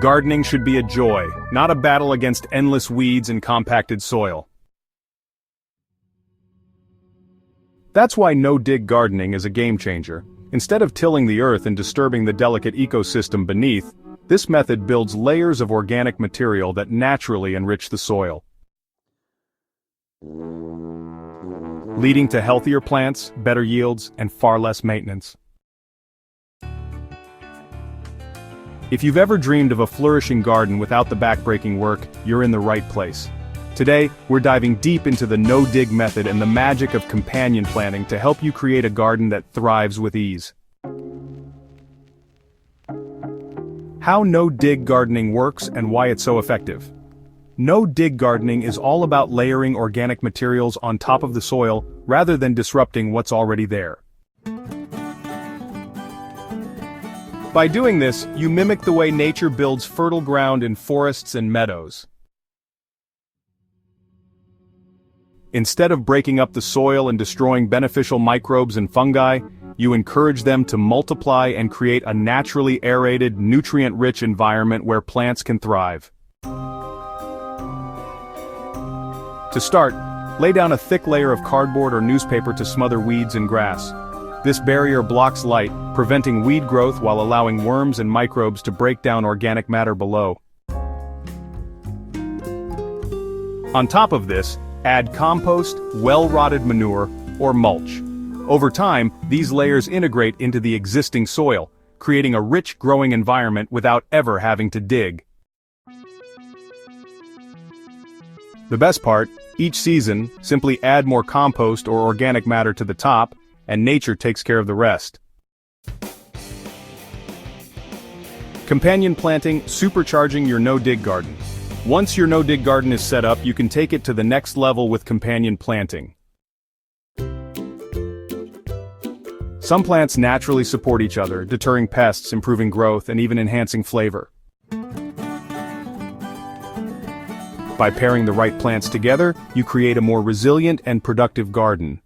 Gardening should be a joy, not a battle against endless weeds and compacted soil. That's why no-dig gardening is a game-changer. Instead of tilling the earth and disturbing the delicate ecosystem beneath, this method builds layers of organic material that naturally enrich the soil, leading to healthier plants, better yields, and far less maintenance. If you've ever dreamed of a flourishing garden without the backbreaking work, you're in the right place. Today, we're diving deep into the no-dig method and the magic of companion planting to help you create a garden that thrives with ease. How no-dig gardening works and why it's so effective. No-dig gardening is all about layering organic materials on top of the soil rather than disrupting what's already there. By doing this, you mimic the way nature builds fertile ground in forests and meadows. Instead of breaking up the soil and destroying beneficial microbes and fungi, you encourage them to multiply and create a naturally aerated, nutrient-rich environment where plants can thrive. To start, lay down a thick layer of cardboard or newspaper to smother weeds and grass. This barrier blocks light, preventing weed growth while allowing worms and microbes to break down organic matter below. On top of this, add compost, well-rotted manure, or mulch. Over time, these layers integrate into the existing soil, creating a rich growing environment without ever having to dig. The best part, each season, simply add more compost or organic matter to the top, and nature takes care of the rest. Companion planting, supercharging your no-dig garden. Once your no-dig garden is set up, you can take it to the next level with companion planting. Some plants naturally support each other, deterring pests, improving growth, and even enhancing flavor. By pairing the right plants together, you create a more resilient and productive garden.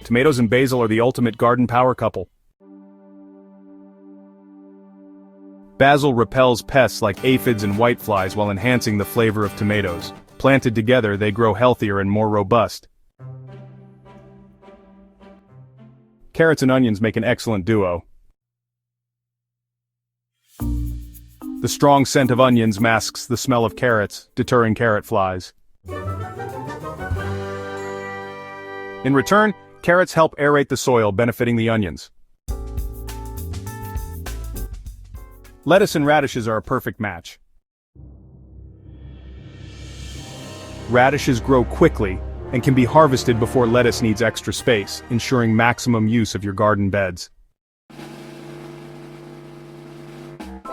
Tomatoes and basil are the ultimate garden power couple. Basil repels pests like aphids and whiteflies while enhancing the flavor of tomatoes. Planted together, they grow healthier and more robust. Carrots and onions make an excellent duo. The strong scent of onions masks the smell of carrots, deterring carrot flies. In return, carrots help aerate the soil, benefiting the onions. Lettuce and radishes are a perfect match. Radishes grow quickly and can be harvested before lettuce needs extra space, ensuring maximum use of your garden beds.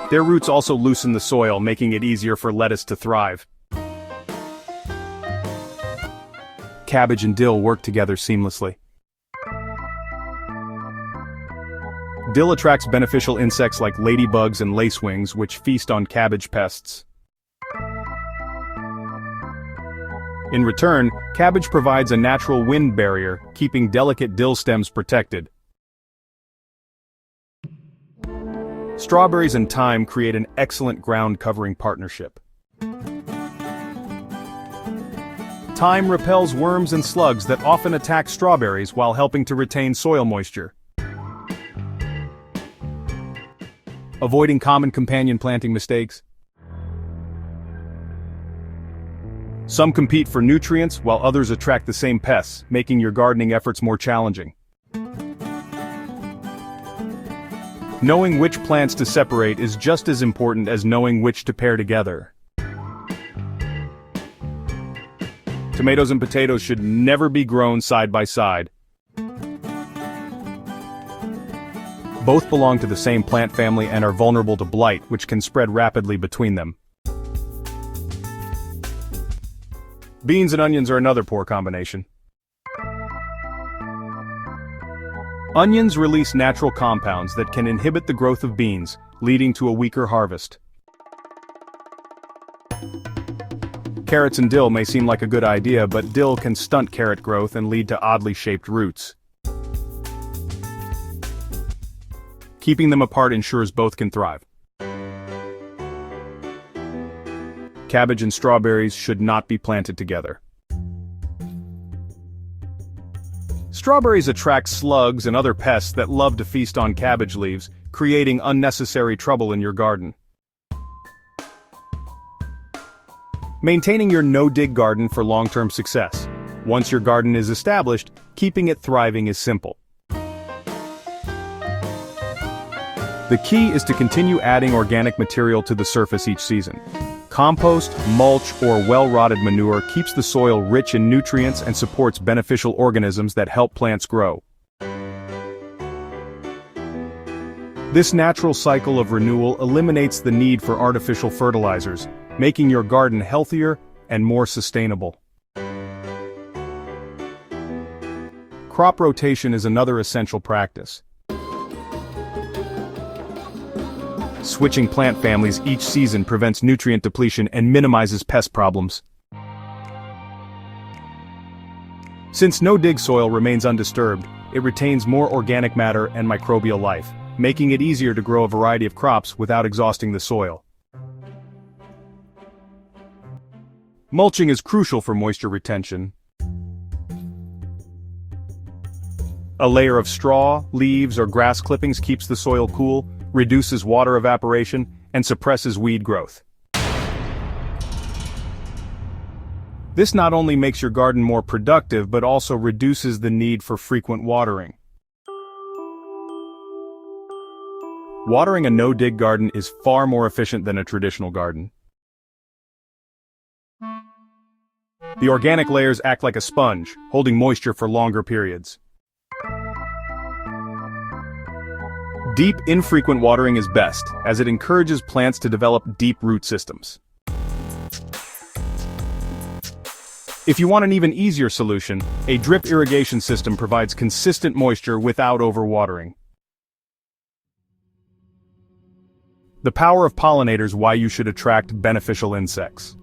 Their roots also loosen the soil, making it easier for lettuce to thrive. Cabbage and dill work together seamlessly. Dill attracts beneficial insects like ladybugs and lacewings, which feast on cabbage pests. In return, cabbage provides a natural wind barrier, keeping delicate dill stems protected. Strawberries and thyme create an excellent ground-covering partnership. Thyme repels worms and slugs that often attack strawberries while helping to retain soil moisture. Avoiding common companion planting mistakes. Some compete for nutrients while others attract the same pests, making your gardening efforts more challenging. Knowing which plants to separate is just as important as knowing which to pair together. Tomatoes and potatoes should never be grown side by side. Both belong to the same plant family and are vulnerable to blight, which can spread rapidly between them. Beans and onions are another poor combination. Onions release natural compounds that can inhibit the growth of beans, leading to a weaker harvest. Carrots and dill may seem like a good idea, but dill can stunt carrot growth and lead to oddly shaped roots. Keeping them apart ensures both can thrive. Cabbage and strawberries should not be planted together. Strawberries attract slugs and other pests that love to feast on cabbage leaves, creating unnecessary trouble in your garden. Maintaining your no-dig garden for long-term success. Once your garden is established, keeping it thriving is simple. The key is to continue adding organic material to the surface each season. Compost, mulch, or well-rotted manure keeps the soil rich in nutrients and supports beneficial organisms that help plants grow. This natural cycle of renewal eliminates the need for artificial fertilizers, making your garden healthier and more sustainable. Crop rotation is another essential practice. Switching plant families each season prevents nutrient depletion and minimizes pest problems. Since no-dig soil remains undisturbed, it retains more organic matter and microbial life, making it easier to grow a variety of crops without exhausting the soil. Mulching is crucial for moisture retention. A layer of straw, leaves, or grass clippings keeps the soil cool, reduces water evaporation, and suppresses weed growth. This not only makes your garden more productive but also reduces the need for frequent watering. Watering a no-dig garden is far more efficient than a traditional garden. The organic layers act like a sponge, holding moisture for longer periods. Deep, infrequent watering is best, as it encourages plants to develop deep root systems. If you want an even easier solution, a drip irrigation system provides consistent moisture without overwatering. The power of pollinators is why you should attract beneficial insects.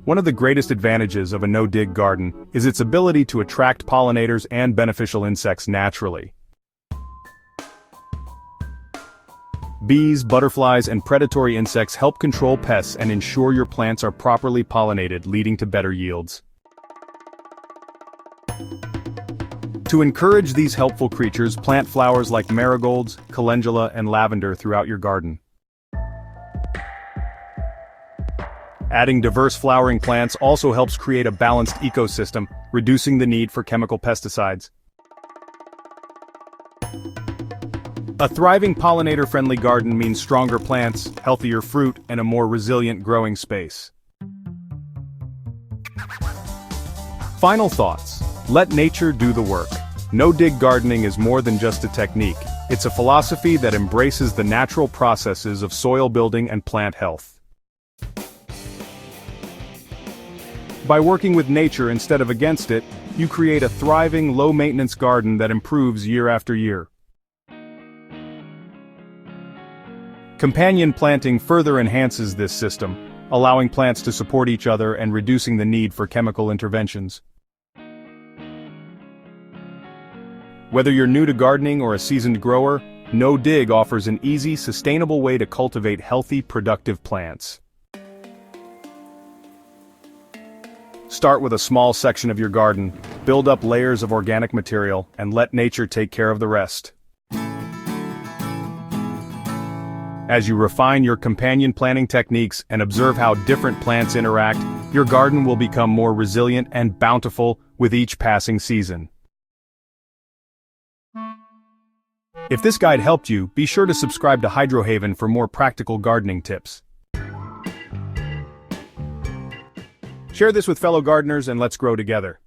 One of the greatest advantages of a no-dig garden is its ability to attract pollinators and beneficial insects naturally. Bees, butterflies, and predatory insects help control pests and ensure your plants are properly pollinated, leading to better yields. To encourage these helpful creatures, plant flowers like marigolds, calendula, and lavender throughout your garden. Adding diverse flowering plants also helps create a balanced ecosystem, reducing the need for chemical pesticides. A thriving pollinator-friendly garden means stronger plants, healthier fruit, and a more resilient growing space. Final thoughts. Let nature do the work. No-dig gardening is more than just a technique. It's a philosophy that embraces the natural processes of soil building and plant health. By working with nature instead of against it, you create a thriving, low-maintenance garden that improves year after year. Companion planting further enhances this system, allowing plants to support each other and reducing the need for chemical interventions. Whether you're new to gardening or a seasoned grower, no-dig offers an easy, sustainable way to cultivate healthy, productive plants. Start with a small section of your garden, build up layers of organic material, and let nature take care of the rest. As you refine your companion planting techniques and observe how different plants interact, your garden will become more resilient and bountiful with each passing season. If this guide helped you, be sure to subscribe to Hydrohaven for more practical gardening tips. Share this with fellow gardeners and let's grow together.